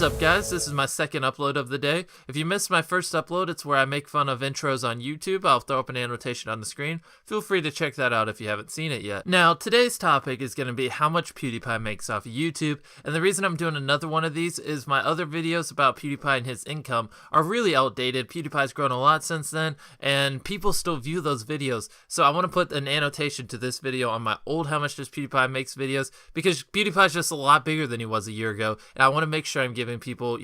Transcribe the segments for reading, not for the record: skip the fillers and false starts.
up, guys? This is my second upload of the day. If you missed my first upload, it's where I make fun of intros on YouTube. I'll throw up an annotation on the screen. Feel free to check that out if you haven't seen it yet. Now, today's topic is going to be how much PewDiePie makes off of YouTube, and the reason I'm doing another one of these is my other videos about PewDiePie and his income are really outdated. PewDiePie's grown a lot since then, and people still view those videos. So I want to put an annotation to this video on my old How Much Does PewDiePie Makes videos, because PewDiePie's just a lot bigger than he was a year ago, and I want to make sure I'm giving people,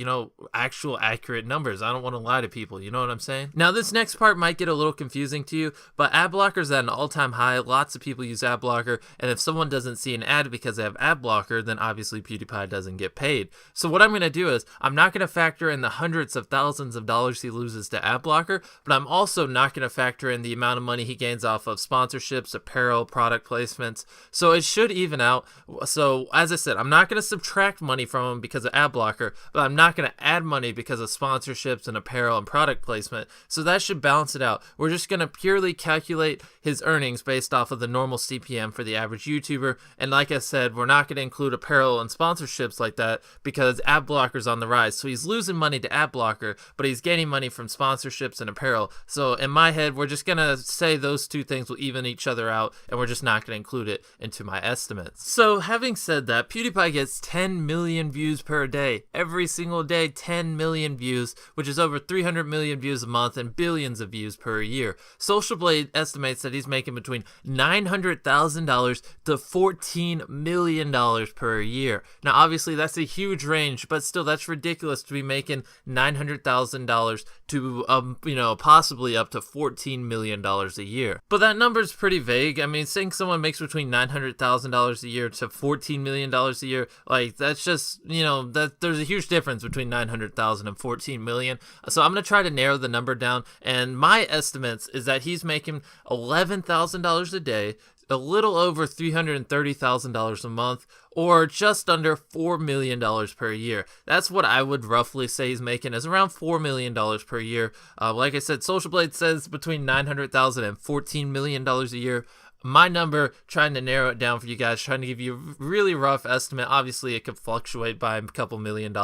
actual accurate numbers. I don't want to lie to people, you know what I'm saying? Now, this next part might get a little confusing to you, but ad blocker's at an all-time high. Lots of people use ad blocker, and if someone doesn't see an ad because they have ad blocker, then obviously PewDiePie doesn't get paid. So what I'm going to do is, I'm not going to factor in the hundreds of thousands of dollars he loses to ad blocker, but I'm also not going to factor in the amount of money he gains off of sponsorships, apparel, product placements. So it should even out. So as I said, I'm not going to subtract money from him because of ad blocker, but I'm not going to add money because of sponsorships and apparel and product placement. So that should balance it out. We're just going to purely calculate his earnings based off of the normal CPM for the average YouTuber. And like I said, we're not going to include apparel and sponsorships like that because ad blocker's on the rise. So he's losing money to ad blocker, but he's gaining money from sponsorships and apparel. So in my head, we're just going to say those two things will even each other out, and we're just not going to include it into my estimates. So having said that, PewDiePie gets 10 million views per day. Every single day, 10 million views, which is over 300 million views a month and billions of views per year. Social Blade estimates that he's making between $900,000 to $14 million per year. Now, obviously, that's a huge range, but still, that's ridiculous to be making $900,000 to, possibly up to $14 million a year. But that number's pretty vague. I mean, saying someone makes between $900,000 a year to $14 million a year, like, that's just, that there's a huge difference between 900,000 and 14 million. So I'm going to try to narrow the number down, and my estimates is that he's making $11,000 a day, a little over $330,000 a month, or just under $4 million per year. That's what I would roughly say he's making, is around $4 million per year. Like I said, Social Blade says between $900,000 and $14 million a year. My number, trying to narrow it down for you guys, trying to give you a really rough estimate. Obviously, it could fluctuate by a couple $1 million.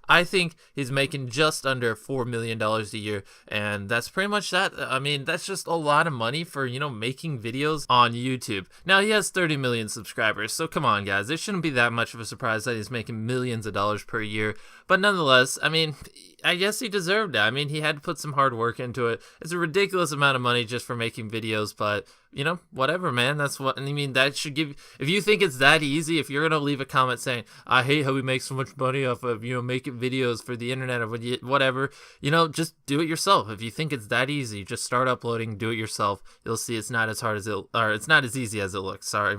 I think he's making just under $4 million a year, and that's pretty much that. I mean, that's just a lot of money for, making videos on YouTube. Now, he has 30 million subscribers, so come on, guys. It shouldn't be that much of a surprise that he's making millions of dollars per year. But nonetheless, I mean, I guess he deserved it. I mean, he had to put some hard work into it. It's a ridiculous amount of money just for making videos, but whatever, man. That's what, I mean, that should give, if you think it's that easy, if you're going to leave a comment saying, I hate how we make so much money off of, making videos for the internet or whatever, just do it yourself. If you think it's that easy, just start uploading, do it yourself. You'll see it's not as hard as it's not as easy as it looks. Sorry,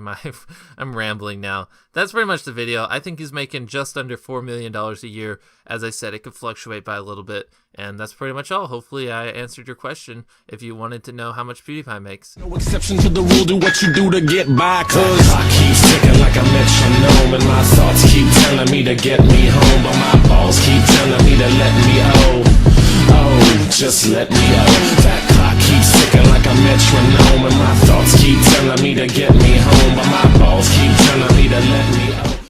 I'm rambling now. That's pretty much the video. I think he's making just under $4 million a year. As I said, it could fluctuate by a little bit. And that's pretty much all. Hopefully I answered your question if you wanted to know how much PewDiePie makes. No exception to the rule, do what you do to get by, cause I keep ticking like a metronome, and my thoughts keep telling me to get me home, but my balls keep telling me to let me just let me That clock keeps ticking like a metronome, and my thoughts keep telling me to get me home, but my balls keep telling me to let me